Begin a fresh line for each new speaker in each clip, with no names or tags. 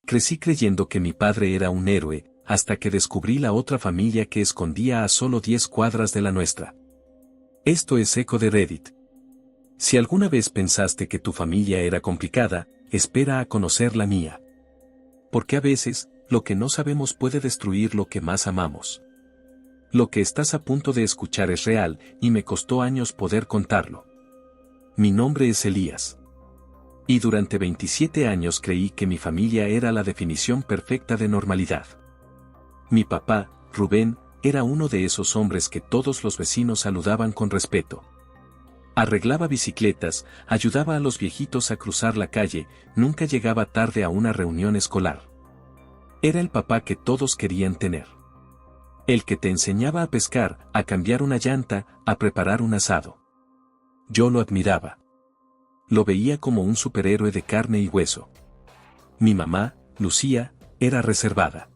Crecí creyendo que mi padre era un héroe, hasta que descubrí la otra familia que escondía a solo 10 cuadras de la nuestra. Esto es eco de Reddit. Si alguna vez pensaste que tu familia era complicada, espera a conocer la mía. Porque a veces, lo que no sabemos puede destruir lo que más amamos. Lo que estás a punto de escuchar es real, y me costó años poder contarlo. Mi nombre es Elías. Y durante 27 años creí que mi familia era la definición perfecta de normalidad. Mi papá, Rubén, era uno de esos hombres que todos los vecinos saludaban con respeto. Arreglaba bicicletas, ayudaba a los viejitos a cruzar la calle, nunca llegaba tarde a una reunión escolar. Era el papá que todos querían tener. El que te enseñaba a pescar, a cambiar una llanta, a preparar un asado. Yo lo admiraba. Lo veía como un superhéroe de carne y hueso. Mi mamá, Lucía, era reservada.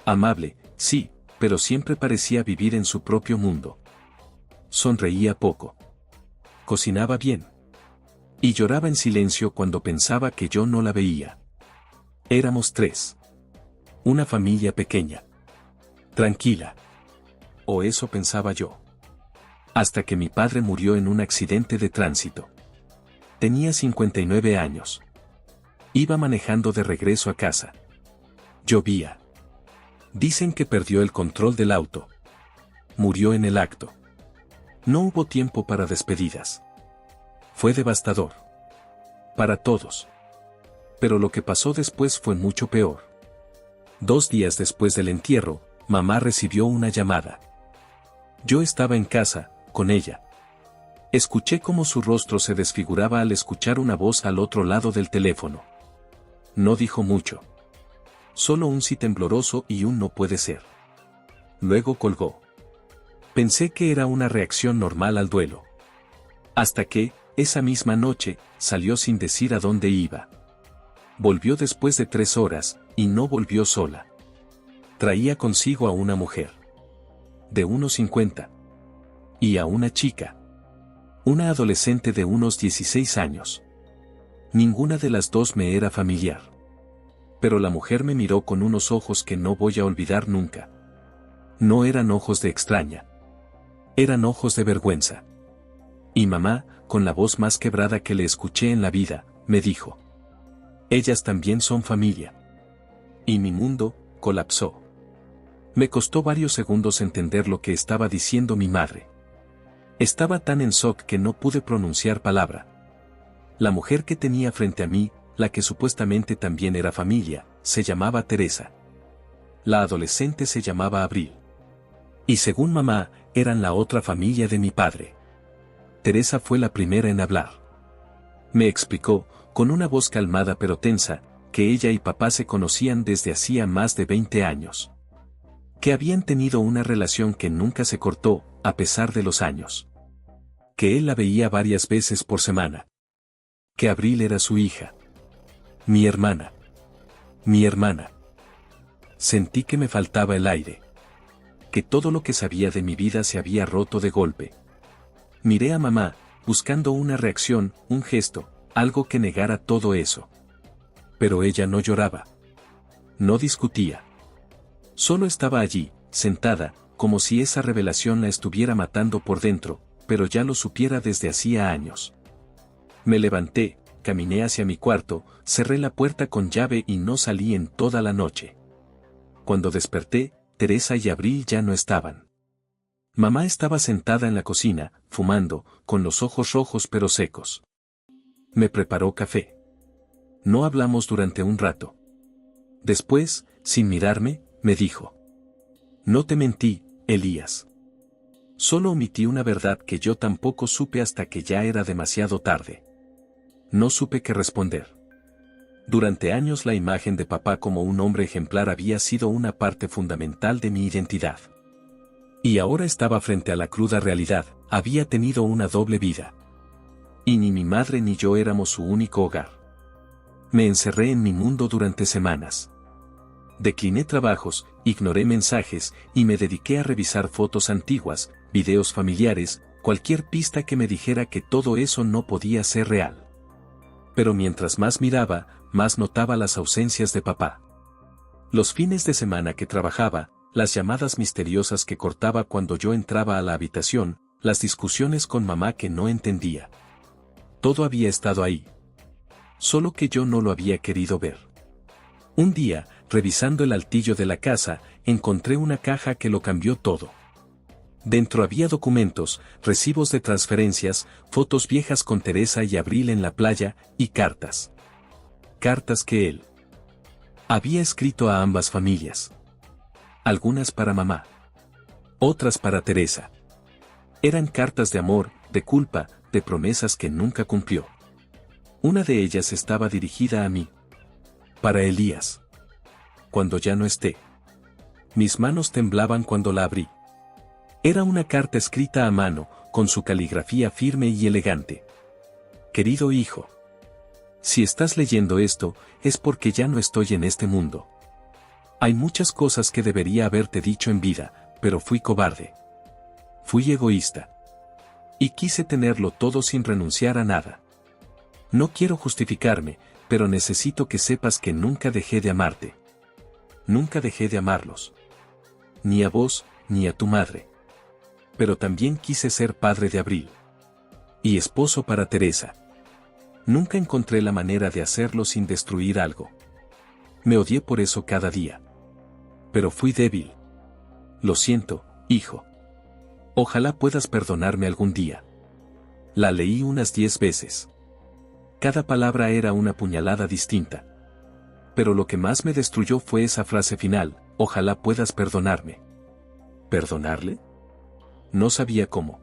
Amable, sí, pero siempre parecía vivir en su propio mundo. Sonreía poco. Cocinaba bien. Y lloraba en silencio cuando pensaba que yo no la veía. Éramos 3. Una familia pequeña. Tranquila. O eso pensaba yo. Hasta que mi padre murió en un accidente de tránsito. Tenía 59 años. Iba manejando de regreso a casa. Llovía. Dicen que perdió el control del auto. Murió en el acto. No hubo tiempo para despedidas. Fue devastador. Para todos. Pero lo que pasó después fue mucho peor. 2 días después del entierro, mamá recibió una llamada. Yo estaba en casa, con ella. Escuché cómo su rostro se desfiguraba al escuchar una voz al otro lado del teléfono. No dijo mucho. Solo un sí tembloroso y un no puede ser. Luego colgó. Pensé que era una reacción normal al duelo. Hasta que, esa misma noche, salió sin decir a dónde iba. Volvió después de 3 horas, y no volvió sola. Traía consigo a una mujer. De unos 50. Y a una chica. Una adolescente de unos 16 años. Ninguna de las dos me era familiar. Pero la mujer me miró con unos ojos que no voy a olvidar nunca. No eran ojos de extraña. Eran ojos de vergüenza. Y mamá, con la voz más quebrada que le escuché en la vida, me dijo: ellas también son familia. Y mi mundo colapsó. Me costó varios segundos entender lo que estaba diciendo mi madre. Estaba tan en shock que no pude pronunciar palabra. La mujer que tenía frente a mí, la que supuestamente también era familia, se llamaba Teresa. La adolescente se llamaba Abril. Y según mamá, eran la otra familia de mi padre. Teresa fue la primera en hablar. Me explicó, con una voz calmada pero tensa, que ella y papá se conocían desde hacía más de 20 años. Que habían tenido una relación que nunca se cortó, a pesar de los años. Que él la veía varias veces por semana. Que Abril era su hija. Mi hermana. Mi hermana. Sentí que me faltaba el aire. Que todo lo que sabía de mi vida se había roto de golpe. Miré a mamá, buscando una reacción, un gesto, algo que negara todo eso. Pero ella no lloraba. No discutía. Solo estaba allí, sentada, como si esa revelación la estuviera matando por dentro, pero ya lo supiera desde hacía años. Me levanté, caminé hacia mi cuarto, cerré la puerta con llave y no salí en toda la noche. Cuando desperté, Teresa y Abril ya no estaban. Mamá estaba sentada en la cocina, fumando, con los ojos rojos pero secos. Me preparó café. No hablamos durante un rato. Después, sin mirarme, me dijo: no te mentí, Elías. Solo omití una verdad que yo tampoco supe hasta que ya era demasiado tarde. No supe qué responder. Durante años la imagen de papá como un hombre ejemplar había sido una parte fundamental de mi identidad. Y ahora estaba frente a la cruda realidad, había tenido una doble vida. Y ni mi madre ni yo éramos su único hogar. Me encerré en mi mundo durante semanas. Decliné trabajos, ignoré mensajes, y me dediqué a revisar fotos antiguas, videos familiares, cualquier pista que me dijera que todo eso no podía ser real. Pero mientras más miraba, más notaba las ausencias de papá. Los fines de semana que trabajaba, las llamadas misteriosas que cortaba cuando yo entraba a la habitación, las discusiones con mamá que no entendía. Todo había estado ahí. Solo que yo no lo había querido ver. Un día, revisando el altillo de la casa, encontré una caja que lo cambió todo. Dentro había documentos, recibos de transferencias, fotos viejas con Teresa y Abril en la playa, y cartas. Cartas que él había escrito a ambas familias. Algunas para mamá. Otras para Teresa. Eran cartas de amor, de culpa, de promesas que nunca cumplió. Una de ellas estaba dirigida a mí. Para Elías. Cuando ya no esté. Mis manos temblaban cuando la abrí. Era una carta escrita a mano, con su caligrafía firme y elegante. Querido hijo. Si estás leyendo esto, es porque ya no estoy en este mundo. Hay muchas cosas que debería haberte dicho en vida, pero fui cobarde. Fui egoísta. Y quise tenerlo todo sin renunciar a nada. No quiero justificarme, pero necesito que sepas que nunca dejé de amarte. Nunca dejé de amarlos. Ni a vos, ni a tu madre. Pero también quise ser padre de Abril. Y esposo para Teresa. Nunca encontré la manera de hacerlo sin destruir algo. Me odié por eso cada día. Pero fui débil. Lo siento, hijo. Ojalá puedas perdonarme algún día. La leí unas 10 veces. Cada palabra era una puñalada distinta. Pero lo que más me destruyó fue esa frase final, ojalá puedas perdonarme. ¿Perdonarle? No sabía cómo.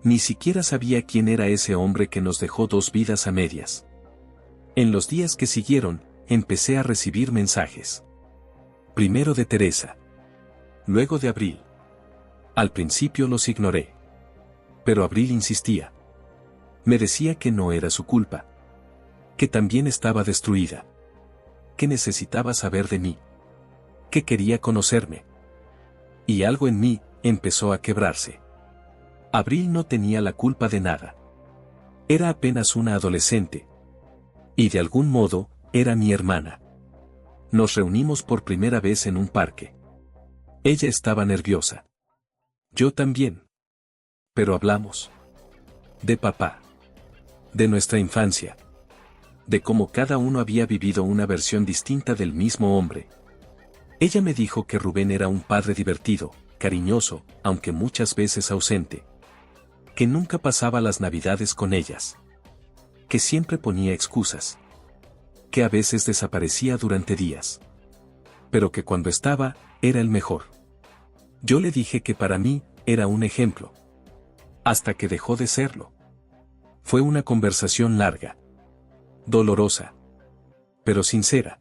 Ni siquiera sabía quién era ese hombre que nos dejó 2 vidas a medias. En los días que siguieron, empecé a recibir mensajes. Primero de Teresa. Luego de Abril. Al principio los ignoré. Pero Abril insistía. Me decía que no era su culpa. Que también estaba destruida. Que necesitaba saber de mí. Que quería conocerme. Y algo en mí empezó a quebrarse. Abril no tenía la culpa de nada. Era apenas una adolescente. Y de algún modo, era mi hermana. Nos reunimos por primera vez en un parque. Ella estaba nerviosa. Yo también. Pero hablamos. De papá. De nuestra infancia. De cómo cada uno había vivido una versión distinta del mismo hombre. Ella me dijo que Rubén era un padre divertido, cariñoso, aunque muchas veces ausente. Que nunca pasaba las navidades con ellas. Que siempre ponía excusas. Que a veces desaparecía durante días. Pero que cuando estaba, era el mejor. Yo le dije que para mí, era un ejemplo. Hasta que dejó de serlo. Fue una conversación larga. Dolorosa. Pero sincera.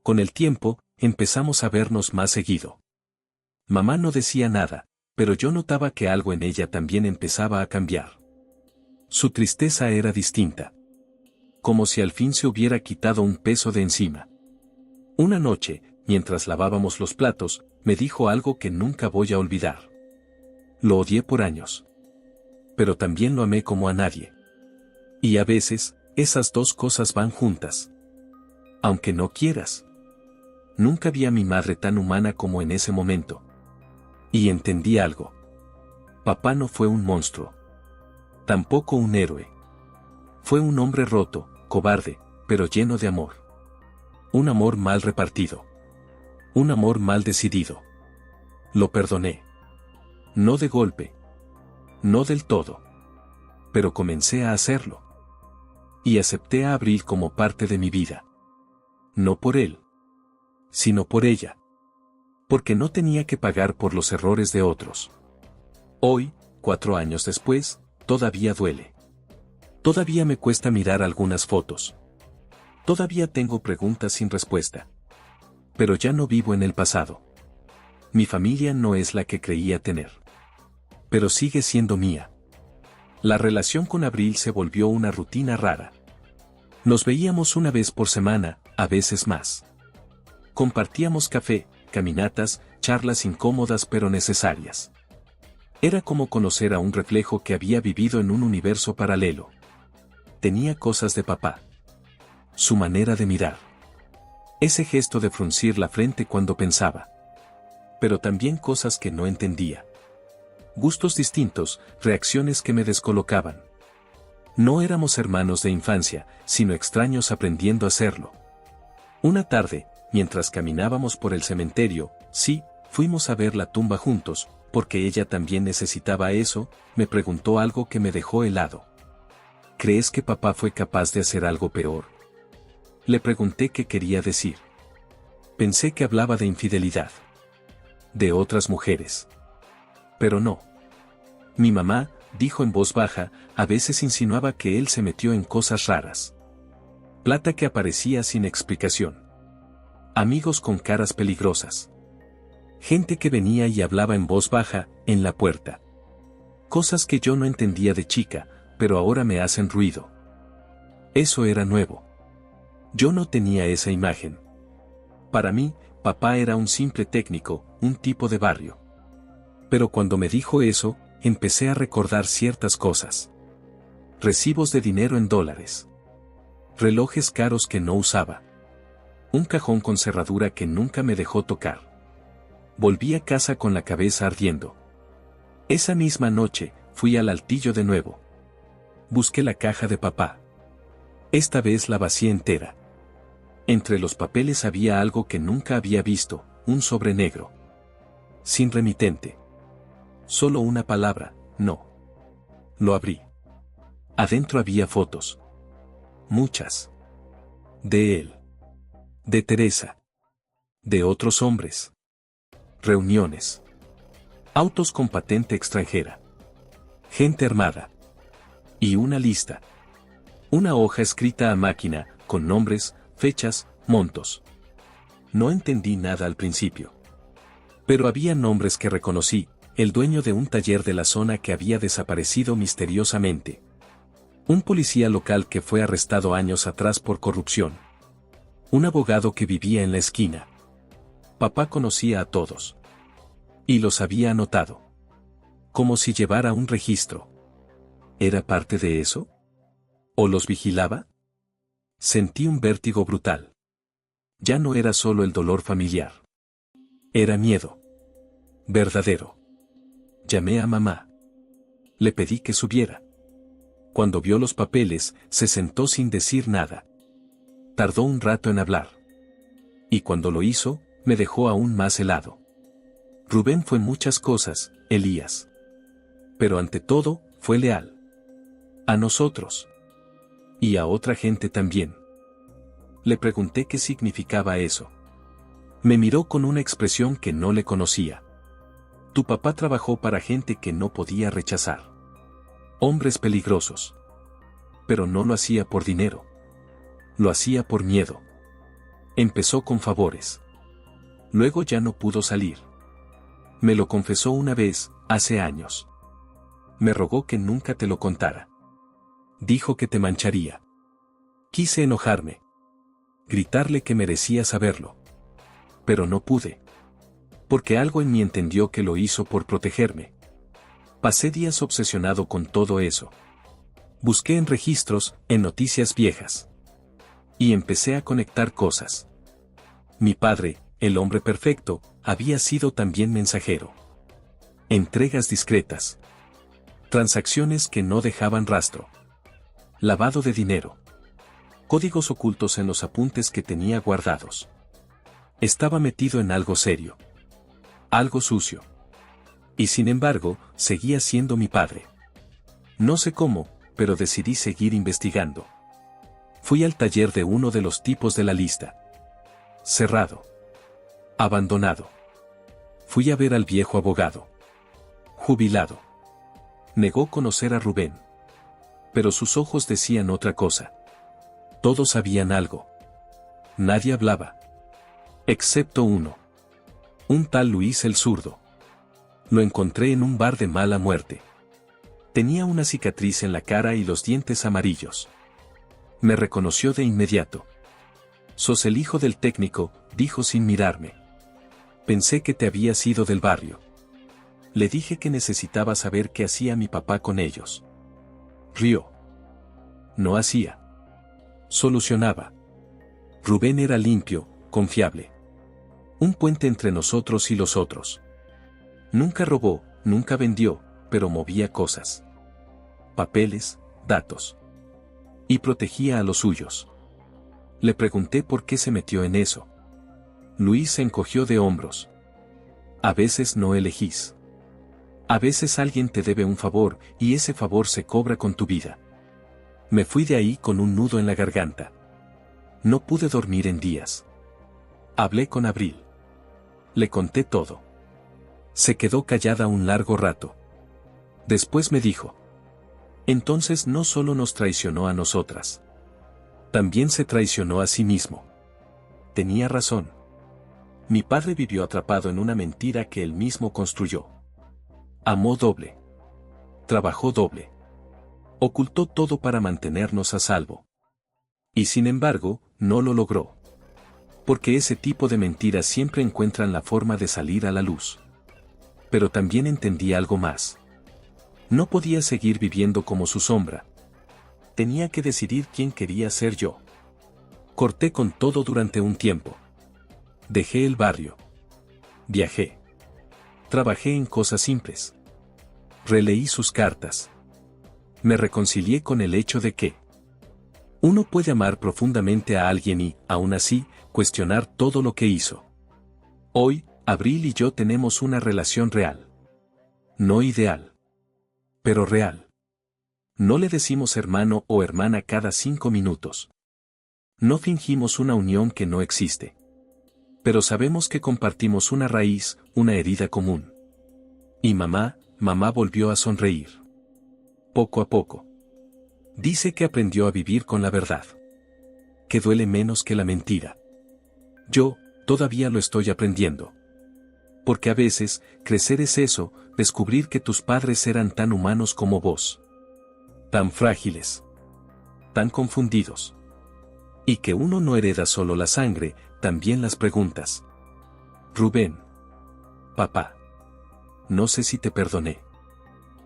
Con el tiempo, empezamos a vernos más seguido. Mamá no decía nada, pero yo notaba que algo en ella también empezaba a cambiar. Su tristeza era distinta. Como si al fin se hubiera quitado un peso de encima. Una noche, mientras lavábamos los platos, me dijo algo que nunca voy a olvidar. Lo odié por años. Pero también lo amé como a nadie. Y a veces, esas dos cosas van juntas. Aunque no quieras. Nunca vi a mi madre tan humana como en ese momento. Y entendí algo. Papá no fue un monstruo. Tampoco un héroe. Fue un hombre roto, cobarde, pero lleno de amor. Un amor mal repartido. Un amor mal decidido. Lo perdoné. No de golpe. No del todo. Pero comencé a hacerlo. Y acepté a Abril como parte de mi vida. No por él. Sino por ella. Porque no tenía que pagar por los errores de otros. Hoy, 4 años después, todavía duele. Todavía me cuesta mirar algunas fotos. Todavía tengo preguntas sin respuesta. Pero ya no vivo en el pasado. Mi familia no es la que creía tener. Pero sigue siendo mía. La relación con Abril se volvió una rutina rara. Nos veíamos una vez por semana, a veces más. Compartíamos café, caminatas, charlas incómodas pero necesarias. Era como conocer a un reflejo que había vivido en un universo paralelo. Tenía cosas de papá. su manera de mirar. Ese gesto de fruncir la frente cuando pensaba. Pero también cosas que no entendía. Gustos distintos, reacciones que me descolocaban. No éramos hermanos de infancia, sino extraños aprendiendo a serlo. Una tarde, mientras caminábamos por el cementerio, sí, fuimos a ver la tumba juntos, porque ella también necesitaba eso, me preguntó algo que me dejó helado. ¿Crees que papá fue capaz de hacer algo peor? Le pregunté qué quería decir. Pensé que hablaba de infidelidad. De otras mujeres. Pero no. Mi mamá, dijo en voz baja, a veces insinuaba que él se metió en cosas raras. Plata que aparecía sin explicación. Amigos con caras peligrosas. Gente que venía y hablaba en voz baja, en la puerta. Cosas que yo no entendía de chica, pero ahora me hacen ruido. Eso era nuevo. Yo no tenía esa imagen. Para mí, papá era un simple técnico, un tipo de barrio. Pero cuando me dijo eso, empecé a recordar ciertas cosas. Recibos de dinero en dólares. Relojes caros que no usaba. Un cajón con cerradura que nunca me dejó tocar. Volví a casa con la cabeza ardiendo. Esa misma noche, fui al altillo de nuevo. Busqué la caja de papá. Esta vez la vacié entera. Entre los papeles había algo que nunca había visto, un sobre negro. Sin remitente. Solo una palabra, no. Lo abrí. Adentro había fotos. Muchas. De él. De Teresa. De otros hombres. Reuniones. Autos con patente extranjera. Gente armada. Y una lista. Una hoja escrita a máquina, con nombres, fechas, montos. No entendí nada al principio. Pero había nombres que reconocí, el dueño de un taller de la zona que había desaparecido misteriosamente. Un policía local que fue arrestado años atrás por corrupción. Un abogado que vivía en la esquina. Papá conocía a todos. Y los había anotado. Como si llevara un registro. ¿Era parte de eso? ¿O los vigilaba? Sentí un vértigo brutal. Ya no era solo el dolor familiar. Era miedo. Verdadero. Llamé a mamá. Le pedí que subiera. Cuando vio los papeles, se sentó sin decir nada. Tardó un rato en hablar. Y cuando lo hizo, me dejó aún más helado. Rubén fue muchas cosas, Elías. Pero ante todo, fue leal. A nosotros. Y a otra gente también. Le pregunté qué significaba eso. Me miró con una expresión que no le conocía. Tu papá trabajó para gente que no podía rechazar. Hombres peligrosos. Pero no lo hacía por dinero. Lo hacía por miedo. Empezó con favores. Luego ya no pudo salir. Me lo confesó una vez, hace años. Me rogó que nunca te lo contara. Dijo que te mancharía. Quise enojarme. Gritarle que merecía saberlo. Pero no pude. Porque algo en mí entendió que lo hizo por protegerme. Pasé días obsesionado con todo eso. Busqué en registros, en noticias viejas. Y empecé a conectar cosas. Mi padre, el hombre perfecto, había sido también mensajero. Entregas discretas. Transacciones que no dejaban rastro. Lavado de dinero. Códigos ocultos en los apuntes que tenía guardados. Estaba metido en algo serio. Algo sucio. Y sin embargo, seguía siendo mi padre. No sé cómo, pero decidí seguir investigando. Fui al taller de uno de los tipos de la lista. Cerrado. Abandonado. Fui a ver al viejo abogado. Jubilado. Negó conocer a Rubén. Pero sus ojos decían otra cosa. Todos sabían algo. Nadie hablaba. Excepto uno. Un tal Luis el zurdo. Lo encontré en un bar de mala muerte. Tenía una cicatriz en la cara y los dientes amarillos. Me reconoció de inmediato. Sos el hijo del técnico, dijo sin mirarme. Pensé que te habías ido del barrio. Le dije que necesitaba saber qué hacía mi papá con ellos. Rió. No hacía. Solucionaba. Rubén era limpio, confiable. Un puente entre nosotros y los otros. Nunca robó, nunca vendió, pero movía cosas. Papeles, datos. Y protegía a los suyos. Le pregunté por qué se metió en eso. Luis se encogió de hombros. A veces no elegís. A veces alguien te debe un favor y ese favor se cobra con tu vida. Me fui de ahí con un nudo en la garganta. No pude dormir en días. Hablé con Abril. Le conté todo. Se quedó callada un largo rato. Después me dijo. Entonces no solo nos traicionó a nosotras. También se traicionó a sí mismo. Tenía razón. Mi padre vivió atrapado en una mentira que él mismo construyó. Amó doble. Trabajó doble. Ocultó todo para mantenernos a salvo. Y sin embargo, no lo logró. Porque ese tipo de mentiras siempre encuentran la forma de salir a la luz. Pero también entendí algo más. No podía seguir viviendo como su sombra. Tenía que decidir quién quería ser yo. Corté con todo durante un tiempo. Dejé el barrio. Viajé. Trabajé en cosas simples. Releí sus cartas. Me reconcilié con el hecho de que uno puede amar profundamente a alguien y, aún así, cuestionar todo lo que hizo. Hoy, Abril y yo tenemos una relación real. No ideal. Pero real. No le decimos hermano o hermana cada 5 minutos. No fingimos una unión que no existe. Pero sabemos que compartimos una raíz, una herida común. Y mamá volvió a sonreír. Poco a poco. Dice que aprendió a vivir con la verdad. Que duele menos que la mentira. Yo, todavía lo estoy aprendiendo. Porque a veces, crecer es eso, descubrir que tus padres eran tan humanos como vos. Tan frágiles. Tan confundidos. Y que uno no hereda solo la sangre, también las preguntas. Rubén. Papá. No sé si te perdoné.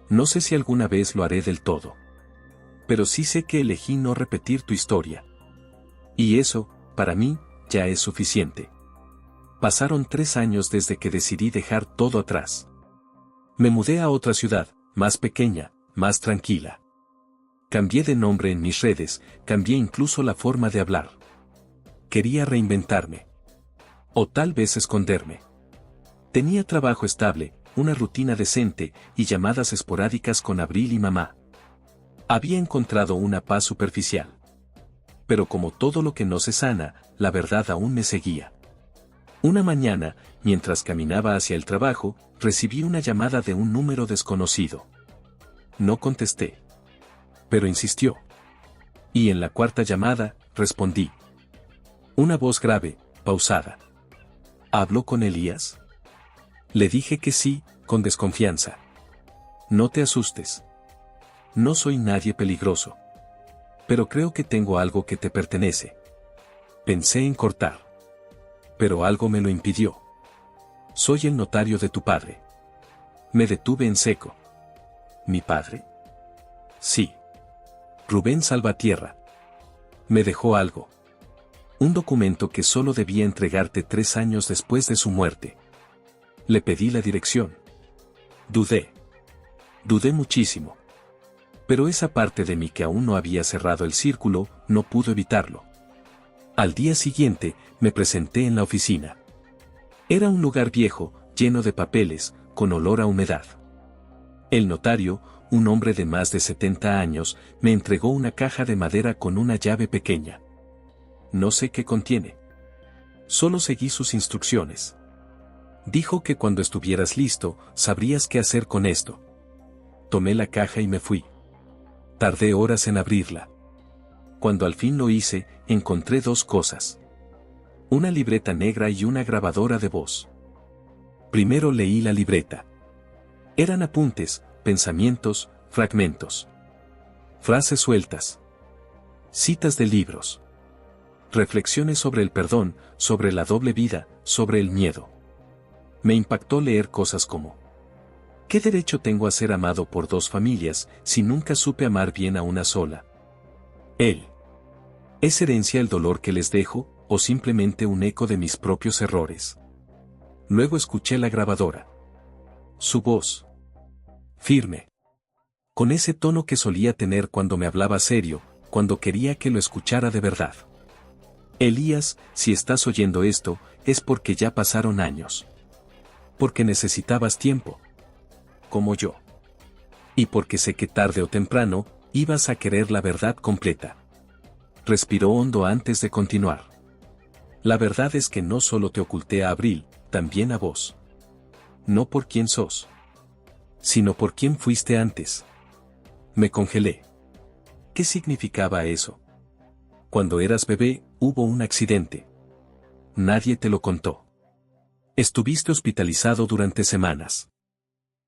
No sé si alguna vez lo haré del todo. Pero sí sé que elegí no repetir tu historia. Y eso, para mí, ya es suficiente. Pasaron 3 años desde que decidí dejar todo atrás. Me mudé a otra ciudad, más pequeña, más tranquila. Cambié de nombre en mis redes, cambié incluso la forma de hablar. Quería reinventarme. O tal vez esconderme. Tenía trabajo estable, una rutina decente y llamadas esporádicas con Abril y mamá. Había encontrado una paz superficial. Pero como todo lo que no se sana, la verdad aún me seguía. Una mañana, mientras caminaba hacia el trabajo, recibí una llamada de un número desconocido. No contesté. Pero insistió. Y en la 4ª llamada, respondí. Una voz grave, pausada. ¿Habló con Elías? Le dije que sí, con desconfianza. No te asustes. No soy nadie peligroso. Pero creo que tengo algo que te pertenece. Pensé en cortar. Pero algo me lo impidió. Soy el notario de tu padre. Me detuve en seco. ¿Mi padre? Sí. Rubén Salvatierra. Me dejó algo. Un documento que solo debía entregarte 3 años después de su muerte. Le pedí la dirección. Dudé. Dudé muchísimo. Pero esa parte de mí que aún no había cerrado el círculo, no pudo evitarlo. Al día siguiente, me presenté en la oficina. Era un lugar viejo, lleno de papeles, con olor a humedad. El notario, un hombre de más de 70 años, me entregó una caja de madera con una llave pequeña. No sé qué contiene. Solo seguí sus instrucciones. Dijo que cuando estuvieras listo, sabrías qué hacer con esto. Tomé la caja y me fui. Tardé horas en abrirla. Cuando al fin lo hice, encontré 2 cosas. Una libreta negra y una grabadora de voz. Primero leí la libreta. Eran apuntes, pensamientos, fragmentos. Frases sueltas. Citas de libros. Reflexiones sobre el perdón, sobre la doble vida, sobre el miedo. Me impactó leer cosas como: ¿qué derecho tengo a ser amado por 2 familias si nunca supe amar bien a una sola? Él. ¿Es herencia el dolor que les dejo, o simplemente un eco de mis propios errores. Luego escuché la grabadora. Su voz. Firme. Con ese tono que solía tener cuando me hablaba serio, cuando quería que lo escuchara de verdad. Elías, si estás oyendo esto, es porque ya pasaron años. Porque necesitabas tiempo. Como yo. Y porque sé que tarde o temprano, ibas a querer la verdad completa. Respiró hondo antes de continuar. La verdad es que no solo te oculté a Abril, también a vos. No por quién sos, sino por quién fuiste antes. Me congelé. ¿Qué significaba eso? Cuando eras bebé, hubo un accidente. Nadie te lo contó. Estuviste hospitalizado durante semanas.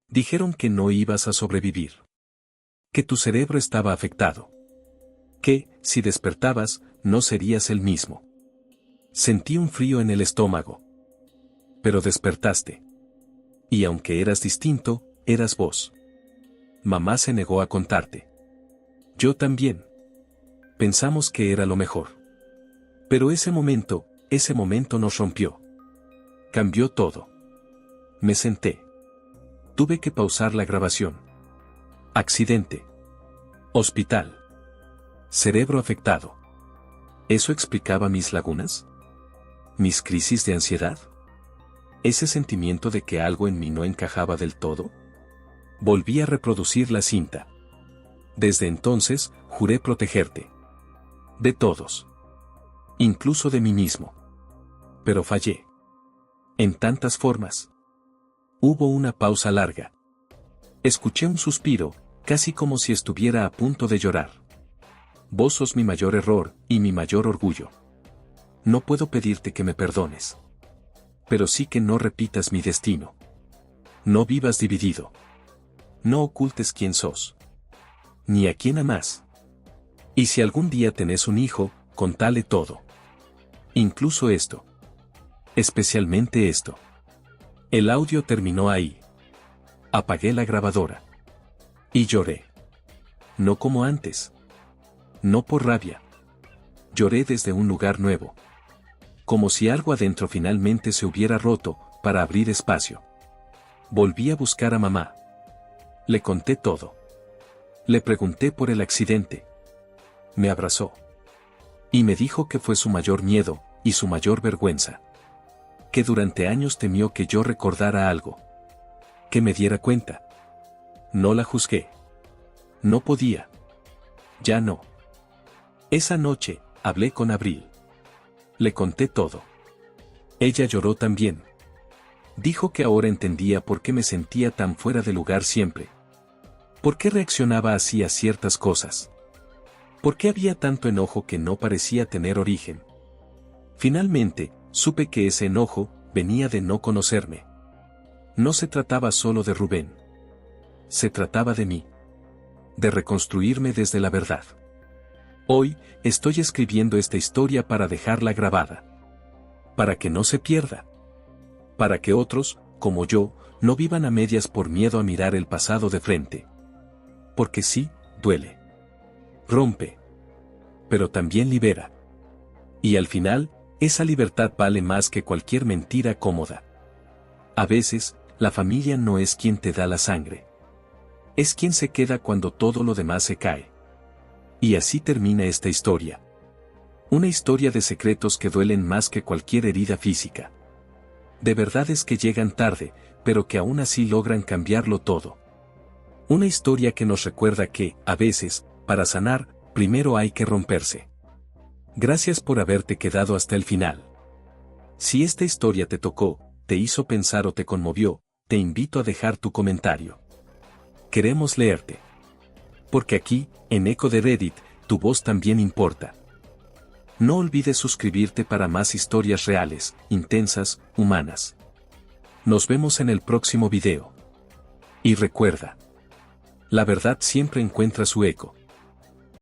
Dijeron que no ibas a sobrevivir. Que tu cerebro estaba afectado. Que, si despertabas, no serías el mismo. Sentí un frío en el estómago. Pero despertaste. Y aunque eras distinto, eras vos. Mamá se negó a contarte. Yo también. Pensamos que era lo mejor. Pero ese momento nos rompió. Cambió todo. Me senté. Tuve que pausar la grabación. Accidente. Hospital. Cerebro afectado. ¿Eso explicaba mis lagunas? ¿Mis crisis de ansiedad? ¿Ese sentimiento de que algo en mí no encajaba del todo? Volví a reproducir la cinta. Desde entonces, juré protegerte. De todos. Incluso de mí mismo. Pero fallé. En tantas formas. Hubo una pausa larga. Escuché un suspiro, casi como si estuviera a punto de llorar. Vos sos mi mayor error, y mi mayor orgullo. No puedo pedirte que me perdones. Pero sí que no repitas mi destino. No vivas dividido. No ocultes quién sos. Ni a quién amás. Y si algún día tenés un hijo, contale todo. Incluso esto. Especialmente esto. El audio terminó ahí. Apagué la grabadora. Y lloré. No como antes. No por rabia. Lloré desde un lugar nuevo. Como si algo adentro finalmente se hubiera roto, para abrir espacio. Volví a buscar a mamá. Le conté todo. Le pregunté por el accidente. Me abrazó. Y me dijo que fue su mayor miedo, y su mayor vergüenza. Que durante años temió que yo recordara algo. Que me diera cuenta. No la juzgué. No podía. Ya no. Esa noche, hablé con Abril. Le conté todo. Ella lloró también. Dijo que ahora entendía por qué me sentía tan fuera de lugar siempre. ¿Por qué reaccionaba así a ciertas cosas? ¿Por qué había tanto enojo que no parecía tener origen? Finalmente, supe que ese enojo venía de no conocerme. No se trataba solo de Rubén. Se trataba de mí. De reconstruirme desde la verdad. Hoy, estoy escribiendo esta historia para dejarla grabada. Para que no se pierda. Para que otros, como yo, no vivan a medias por miedo a mirar el pasado de frente. Porque sí, duele. Rompe. Pero también libera. Y al final, esa libertad vale más que cualquier mentira cómoda. A veces, la familia no es quien te da la sangre. Es quien se queda cuando todo lo demás se cae. Y así termina esta historia. Una historia de secretos que duelen más que cualquier herida física. De verdades que llegan tarde, pero que aún así logran cambiarlo todo. Una historia que nos recuerda que, a veces, para sanar, primero hay que romperse. Gracias por haberte quedado hasta el final. Si esta historia te tocó, te hizo pensar o te conmovió, te invito a dejar tu comentario. Queremos leerte. Porque aquí, en Eco de Reddit, tu voz también importa. No olvides suscribirte para más historias reales, intensas, humanas. Nos vemos en el próximo video. Y recuerda. La verdad siempre encuentra su eco.